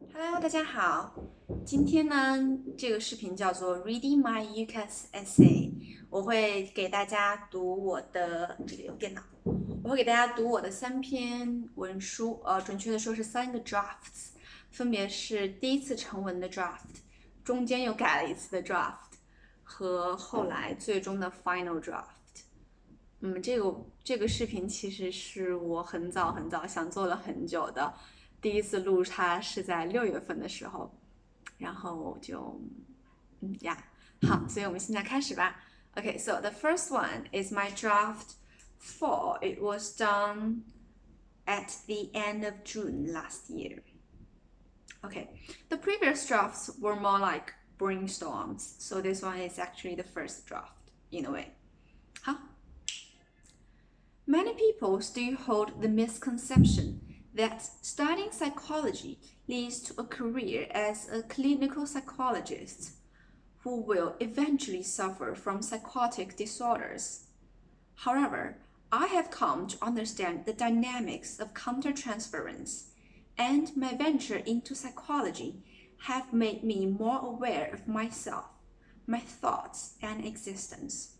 Hello，大家好。今天呢，这个视频叫做 Reading My UCAS Essay。我会给大家读我的这里有电脑，我会给大家读我的3篇文书，准确的说是3个 drafts，分别是第一次成文的 draft，中间又改了一次的 draft，和后来最终的 final draft。这个视频其实是我很早很早想做了很久的，第一次录它是在6月份的时候，然后就好，所以我们现在开始吧。Okay, so the first one is my draft 4. It was done at the end of June last year. Okay, the previous drafts were more like brainstorms, so this one is actually the first draft in a way. 好。Many people still hold the misconception that studying psychology leads to a career as a clinical psychologist who will eventually suffer from psychotic disorders. However, I have come to understand the dynamics of countertransference, and my venture into psychology have made me more aware of myself, my thoughts, and existence.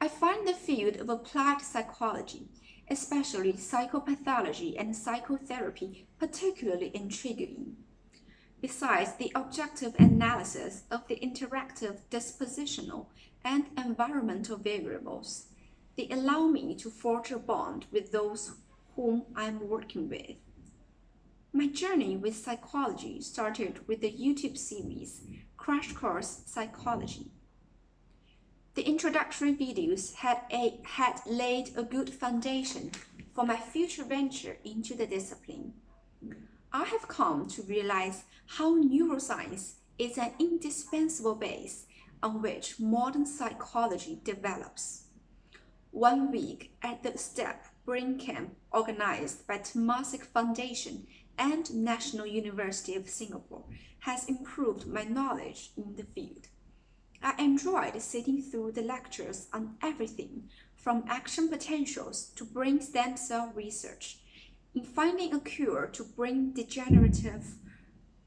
I find the field of applied psychology, especially psychopathology and psychotherapy, particularly intriguing. Besides the objective analysis of the interactive dispositional and environmental variables, they allow me to forge a bond with those whom I'm working with. My journey with psychology started with the YouTube series Crash Course Psychology. The introductory videos had laid a good foundation for my future venture into the discipline. I have come to realize how neuroscience is an indispensable base on which modern psychology develops. 1 week at the STEP Brain Camp organized by Temasek Foundation and National University of Singapore has improved my knowledge in the field. I enjoyed sitting through the lectures on everything from action potentials to brain stem cell research, in finding a cure to brain degenerative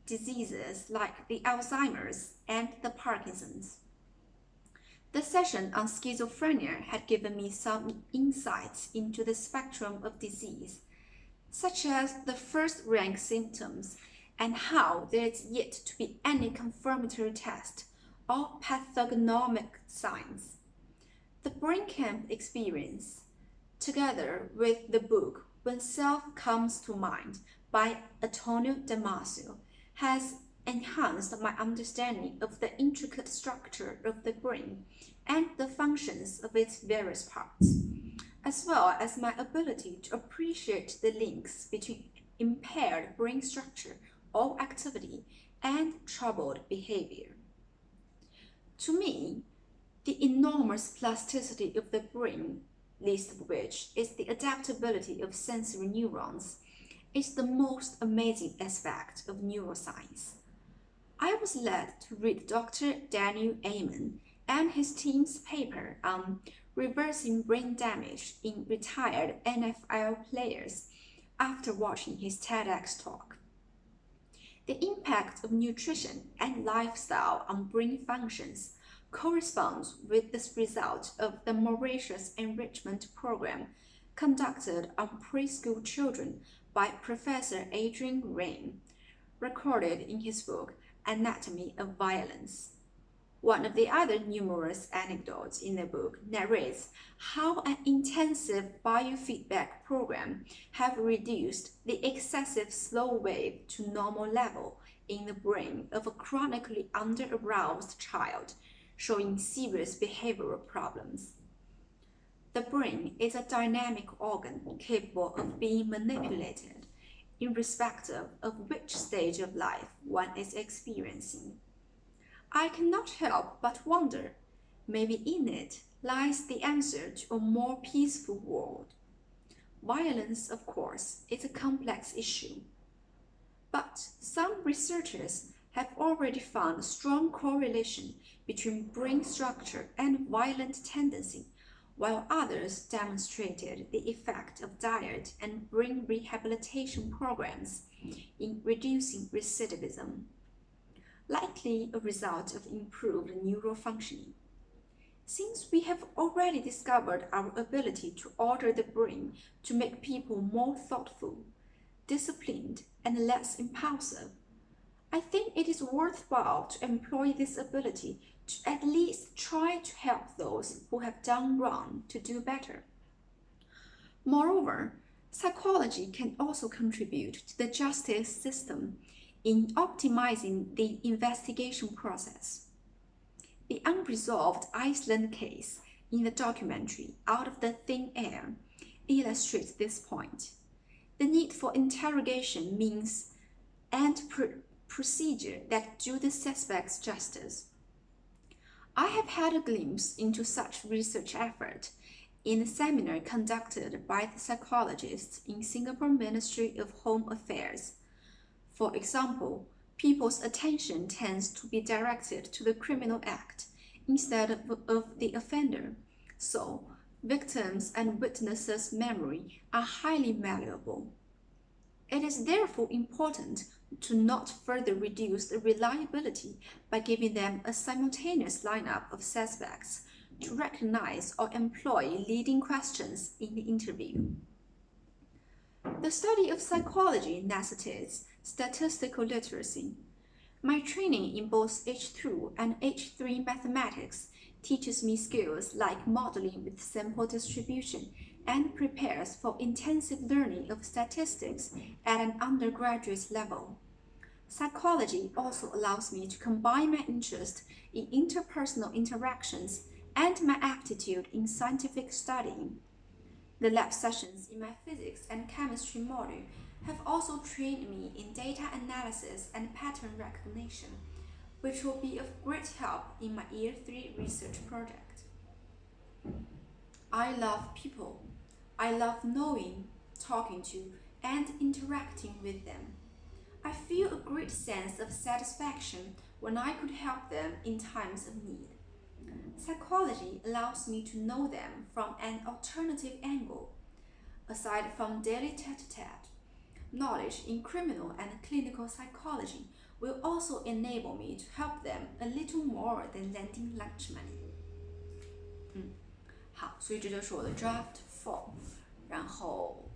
diseases like the Alzheimer's and the Parkinson's. The session on schizophrenia had given me some insights into the spectrum of disease, such as the first-rank symptoms and how there is yet to be any confirmatory test or pathognomic signs. The brain camp experience, together with the book When Self Comes to Mind by Antonio Damasio, has enhanced my understanding of the intricate structure of the brain and the functions of its various parts, as well as my ability to appreciate the links between impaired brain structure or activity and troubled behavior. To me, the enormous plasticity of the brain, least of which is the adaptability of sensory neurons, is the most amazing aspect of neuroscience. I was led to read Dr. Daniel Amen and his team's paper on reversing brain damage in retired NFL players after watching his TEDx talk. The impact of nutrition and lifestyle on brain functions corresponds with the result of the Mauritius enrichment program conducted on preschool children by Professor Adrian Rain, recorded in his book Anatomy of Violence. One of the other numerous anecdotes in the book narrates how an intensive biofeedback program have reduced the excessive slow wave to normal level in the brain of a chronically under-aroused child, showing serious behavioral problems. The brain is a dynamic organ capable of being manipulated, irrespective of which stage of life one is experiencing. I cannot help but wonder, maybe in it lies the answer to a more peaceful world. Violence, of course, is a complex issue, but some researchers have already found a strong correlation between brain structure and violent tendency, while others demonstrated the effect of diet and brain rehabilitation programs in reducing recidivism, likely a result of improved neural functioning. Since we have already discovered our ability to alter the brain to make people more thoughtful, disciplined, and less impulsive, I think it is worthwhile to employ this ability to at least try to help those who have done wrong to do better. Moreover, psychology can also contribute to the justice system in optimizing the investigation process. The unresolved Iceland case in the documentary Out of the Thin Air illustrates this point. The need for interrogation means and procedure that do the suspects justice. I have had a glimpse into such research effort in a seminar conducted by the psychologists in Singapore Ministry of Home Affairs. For example, people's attention tends to be directed to the criminal act instead of the offender, so victims' and witnesses' memory are highly malleable. It is therefore important to not further reduce the reliability by giving them a simultaneous lineup of suspects to recognize or employ leading questions in the interview. The study of psychology necessitates statistical literacy. My training in both H2 and H3 mathematics teaches me skills like modeling with simple distribution and prepares for intensive learning of statistics at an undergraduate level. Psychology also allows me to combine my interest in interpersonal interactions and my aptitude in scientific studying. The lab sessions in my physics and chemistry module have also trained me in data analysis and pattern recognition, which will be of great help in my Year 3 research project. I love people. I love knowing, talking to, and interacting with them. I feel a great sense of satisfaction when I could help them in times of need. Psychology allows me to know them from an alternative angle. Aside from daily tete-a-tete, knowledge in criminal and clinical psychology will also enable me to help them a little more than lending lunch money. 好，所以这就是我的 draft 4。然后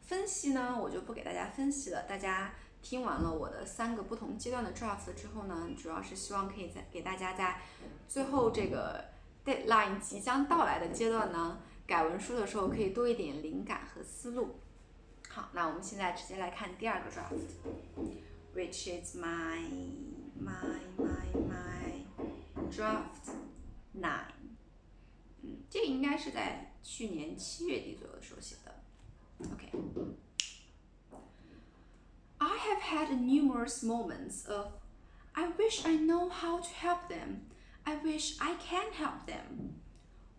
分析呢，我就不给大家分析了。大家听完了我的3个不同阶段的 draft 之后呢，主要是希望可以给大家在最后这个 deadline 即将到来的阶段呢，改文书的时候可以多一点灵感和思路。好，那我们现在直接来看第2个 draft，which is my draft 9。这个应该是在去年7月底左右的时候写的。Okay. I have had numerous moments of, I wish I know how to help them. I wish I can help them.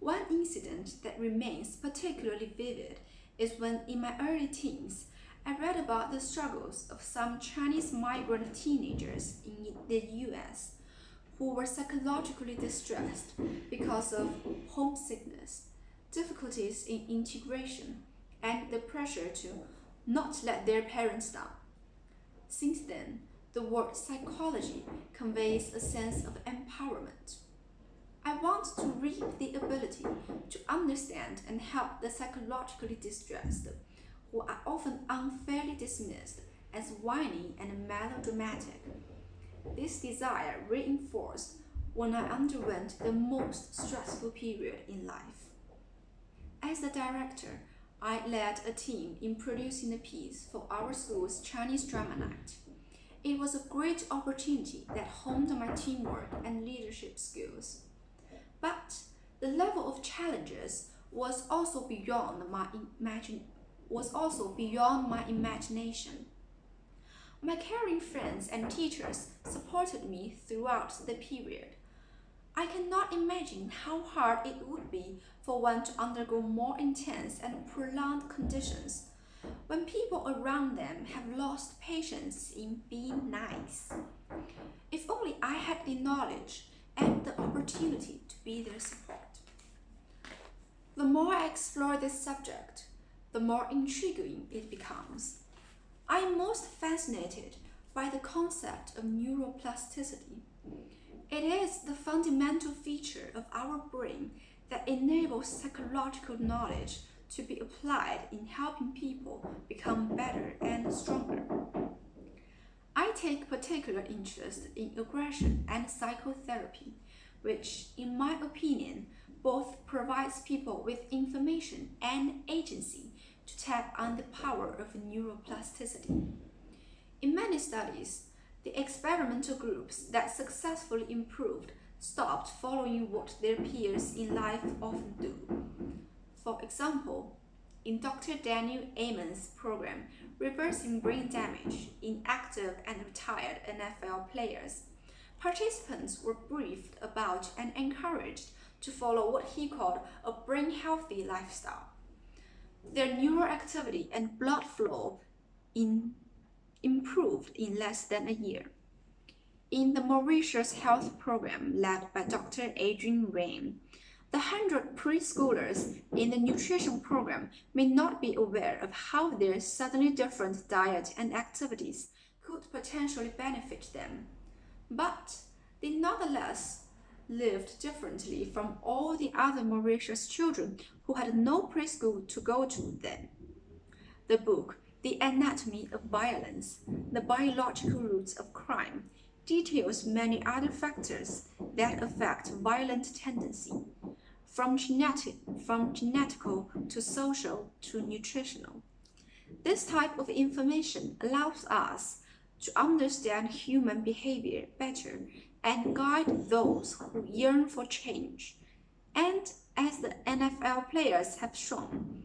One incident that remains particularly vivid is when in my early teens, I read about the struggles of some Chinese migrant teenagers in the US who were psychologically distressed because of homesickness, difficulties in integration, and the pressure to not let their parents down. Since then, the word psychology conveys a sense of empowerment. I want to reap the ability to understand and help the psychologically distressed, who are often unfairly dismissed as whiny and melodramatic. This desire reinforced when I underwent the most stressful period in life. As the director, I led a team in producing a piece for our school's Chinese drama night. It was a great opportunity that honed my teamwork and leadership skills. But the level of challenges was also beyond my imagination. My caring friends and teachers supported me throughout the period. I cannot imagine how hard it would be for one to undergo more intense and prolonged conditions when people around them have lost patience in being nice. If only I had the knowledge and the opportunity to be their support. The more I explore this subject, the more intriguing it becomes. I am most fascinated by the concept of neuroplasticity. It is the fundamental feature of our brain that enables psychological knowledge to be applied in helping people become better and stronger. I take particular interest in aggression and psychotherapy, which, in my opinion, both provides people with information and agency to tap on the power of neuroplasticity. In many studies, the experimental groups that successfully improved stopped following what their peers in life often do. For example, in Dr. Daniel Amen's program, Reversing Brain Damage in Active and Retired NFL Players, participants were briefed about and encouraged to follow what he called a brain-healthy lifestyle. Their neural activity and blood flow improved in less than a year. In the Mauritius Health Program led by Dr. Adrian Rain, the 100 preschoolers in the nutrition program may not be aware of how their suddenly different diet and activities could potentially benefit them, but they nonetheless lived differently from all the other Mauritius children who had no preschool to go to then. The book, The Anatomy of Violence, The Biological Roots of Crime, details many other factors that affect violent tendency, from genetical to social to nutritional. This type of information allows us to understand human behavior better and guide those who yearn for change. And as the NFL players have shown,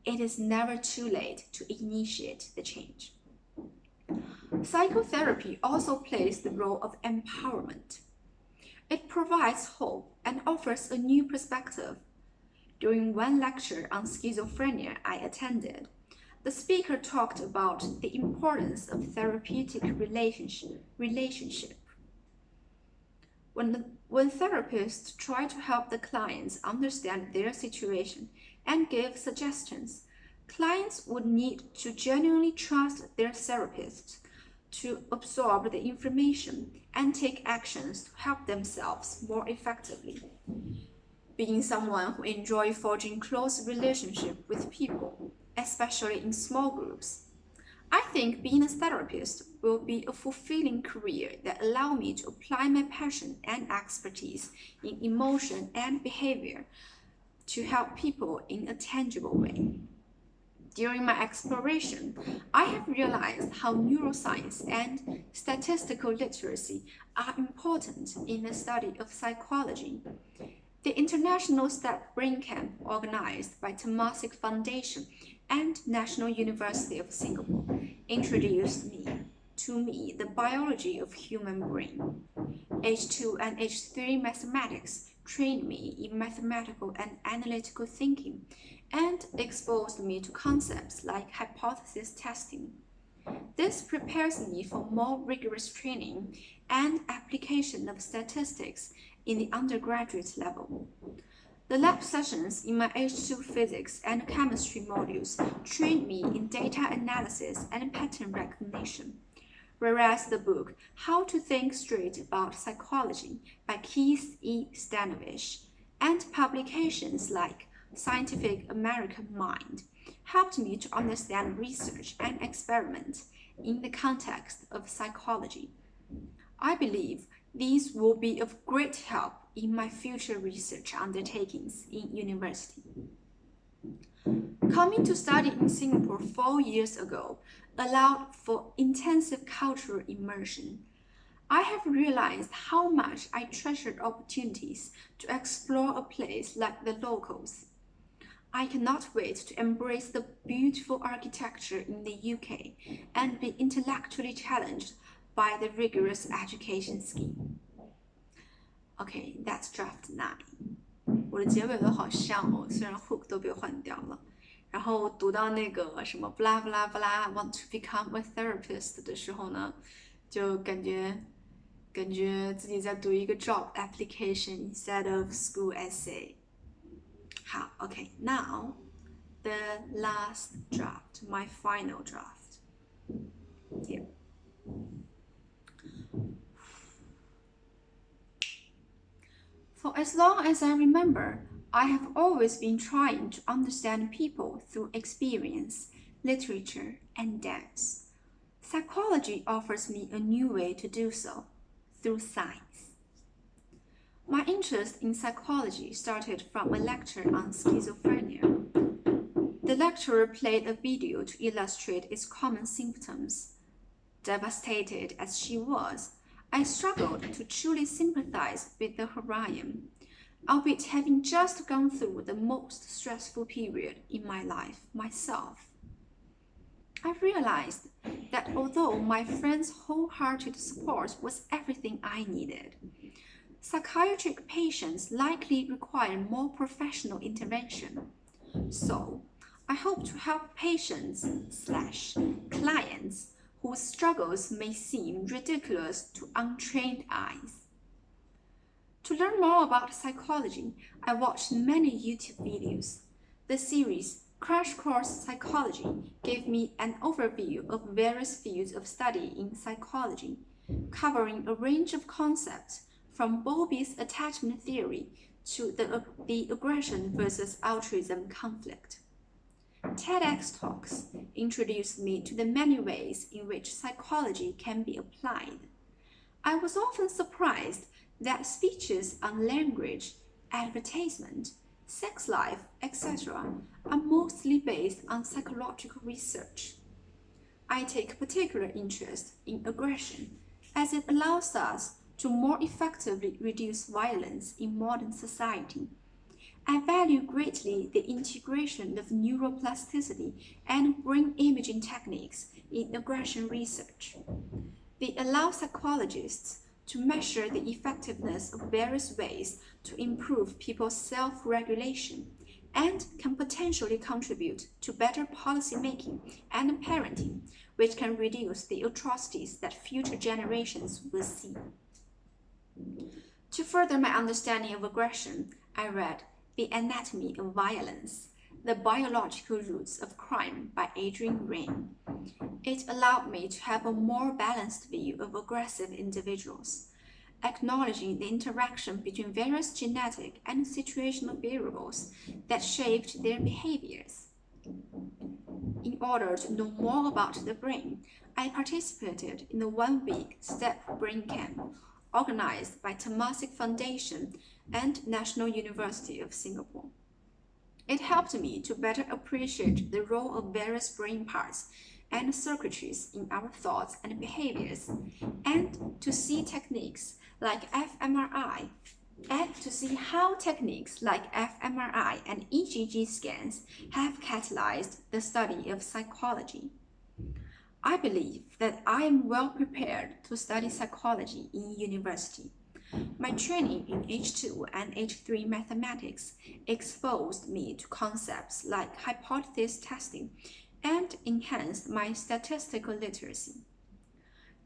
it is never too late to initiate the change. Psychotherapy also plays the role of empowerment. It provides hope and offers a new perspective. During one lecture on schizophrenia I attended, the speaker talked about the importance of therapeutic relationship. When therapists try to help the clients understand their situation and give suggestions, clients would need to genuinely trust their therapists to absorb the information and take actions to help themselves more effectively. Being someone who enjoys forging close relationships with people, especially in small groups, I think being a therapist will be a fulfilling career that allows me to apply my passion and expertise in emotion and behavior to help people in a tangible way. During my exploration, I have realized how neuroscience and statistical literacy are important in the study of psychology. The International STEP Brain Camp organized by Temasek Foundation and National University of Singapore introduced to me the biology of human brain. H2 and H3 mathematics trained me in mathematical and analytical thinking and exposed me to concepts like hypothesis testing. This prepares me for more rigorous training and application of statistics in the undergraduate level. The lab sessions in my H2 physics and chemistry modules trained me in data analysis and pattern recognition, whereas the book How to Think Straight About Psychology by Keith E. Stanovich and publications like Scientific American Mind helped me to understand research and experiment in the context of psychology. I believe these will be of great help in my future research undertakings in university. Coming to study in Singapore 4 years ago allowed for intensive cultural immersion. I have realized how much I treasured opportunities to explore a place like the locals. I cannot wait to embrace the beautiful architecture in the UK and be intellectually challenged by the rigorous education scheme. Okay, that's draft 9. 我的结尾都好像哦，虽然 hook 都被换掉了。然后读到那个什么 blah blah blah want to become a therapist 的时候呢，就感觉自己在读一个 job application instead of school essay。Okay, now the last draft, my final draft. Here. For as long as I remember, I have always been trying to understand people through experience, literature, and dance. Psychology offers me a new way to do so, through science. My interest in psychology started from a lecture on schizophrenia. The lecturer played a video to illustrate its common symptoms. Devastated as she was, I struggled to truly sympathize with the heroine, albeit having just gone through the most stressful period in my life myself. I realized that although my friend's wholehearted support was everything I needed, psychiatric patients likely require more professional intervention. So, I hope to help patients/clients whose struggles may seem ridiculous to untrained eyes. To learn more about psychology, I watched many YouTube videos. The series Crash Course Psychology gave me an overview of various fields of study in psychology, covering a range of concepts from Bowlby's attachment theory to the aggression versus altruism conflict. TEDx talks introduced me to the many ways in which psychology can be applied. I was often surprised that speeches on language, advertisement, sex life, etc. are mostly based on psychological research. I take particular interest in aggression as it allows us to more effectively reduce violence in modern society. I value greatly the integration of neuroplasticity and brain imaging techniques in aggression research. They allow psychologists to measure the effectiveness of various ways to improve people's self-regulation and can potentially contribute to better policymaking and parenting, which can reduce the atrocities that future generations will see. To further my understanding of aggression, I read The Anatomy of Violence, The Biological Roots of Crime by Adrian Raine. It allowed me to have a more balanced view of aggressive individuals, acknowledging the interaction between various genetic and situational variables that shaped their behaviors. In order to know more about the brain, I participated in the one-week STEP brain camp organized by Temasek Foundation and National University of Singapore. It helped me to better appreciate the role of various brain parts and circuitries in our thoughts and behaviors, and to see techniques like fMRI, and to see how techniques like fMRI and EEG scans have catalyzed the study of psychology. I believe that I am well prepared to study psychology in university. My training in H2 and H3 mathematics exposed me to concepts like hypothesis testing and enhanced my statistical literacy.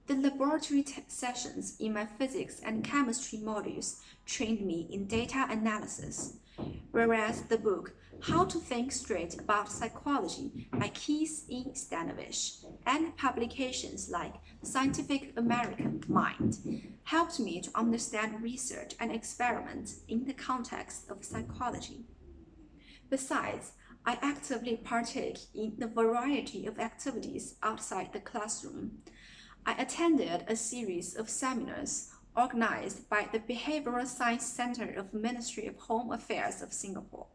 The laboratory sessions in my physics and chemistry modules trained me in data analysis, whereas the book How to Think Straight About Psychology by Keith E. Stanovish and publications like Scientific American Mind helped me to understand research and experiments in the context of psychology. Besides, I actively partake in the variety of activities outside the classroom. I attended a series of seminars organized by the Behavioural Science Center of Ministry of Home Affairs of Singapore,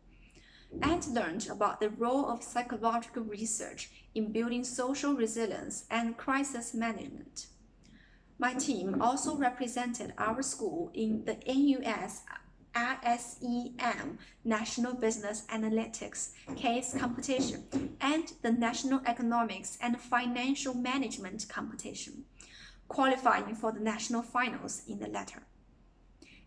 and learned about the role of psychological research in building social resilience and crisis management. My team also represented our school in the NUS RSEM National Business Analytics Case Competition and the National Economics and Financial Management Competition, qualifying for the national finals in the latter.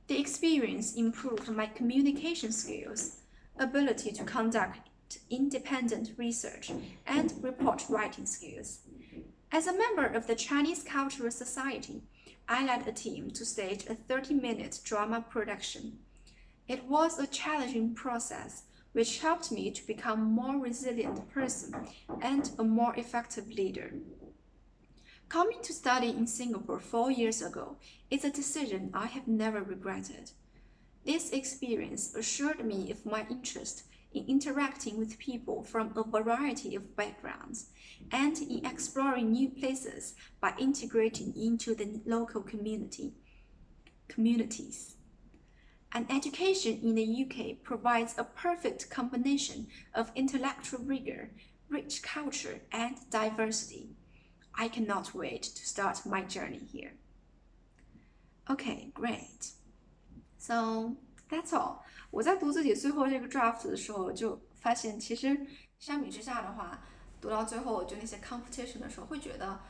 The experience improved my communication skills, ability to conduct independent research, and report writing skills. As a member of the Chinese Cultural Society, I led a team to stage a 30-minute drama production. It was a challenging process, which helped me to become a more resilient person and a more effective leader. Coming to study in Singapore 4 years ago is a decision I have never regretted. This experience assured me of my interest in interacting with people from a variety of backgrounds and in exploring new places by integrating into the local communities. An education in the UK provides a perfect combination of intellectual rigor, rich culture, and diversity. I cannot wait to start my journey here. Okay, great. So that's all.我在读自己最后这个 draft 的时候，就发现其实相比之下的话，读到最后就那些 competition 的时候，会觉得，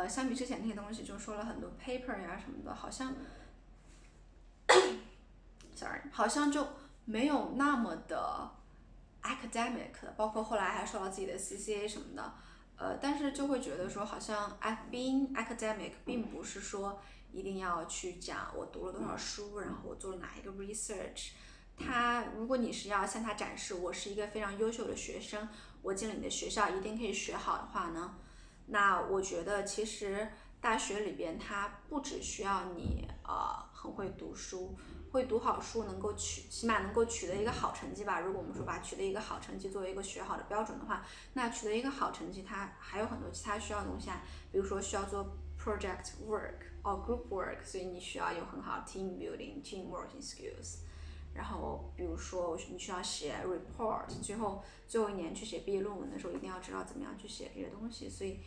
相比之前那些东西，就说了很多 paper 呀什么的，好像，sorry，好像就没有那么的 academic，包括后来还说到自己的 CCA 什么的，但是就会觉得说，好像 being academic 并不是说一定要去讲我读了多少书，然后我做了哪一个 research。如果你是要向他展示我是一个非常优秀的学生，我进了你的学校一定可以学好的话呢，那我觉得其实大学里边它不只需要你很会读书，会读好书能够起码能够取得一个好成绩吧。如果我们说把取得一个好成绩作为一个学好的标准的话，那取得一个好成绩它还有很多其他需要的东西啊，比如说需要做 project work or group work， 所以你需要有很好的 team building、team working skills。然后比如说你需要写 report， 最后一年去写毕业论文的时候，一定要知道怎么样去写这些东西。所以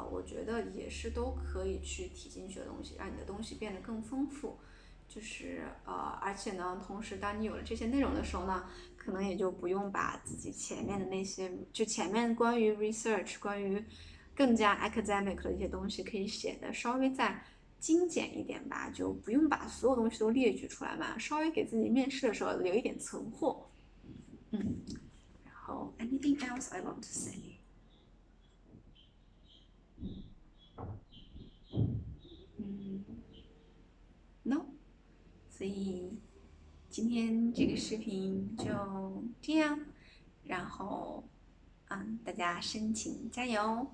我觉得也是都可以去提进去的东西，让你的东西变得更丰富。就是而且呢，同时当你有了这些内容的时候呢，可能也就不用把自己前面的那些，就前面关于 research、关于更加 academic 的一些东西，可以写的稍微再精简一点吧，就不用把所有东西都列举出来嘛，稍微给自己面试的时候留一点存货。然后 anything else I want to say？No， 所以今天这个视频就这样，然后大家申请加油。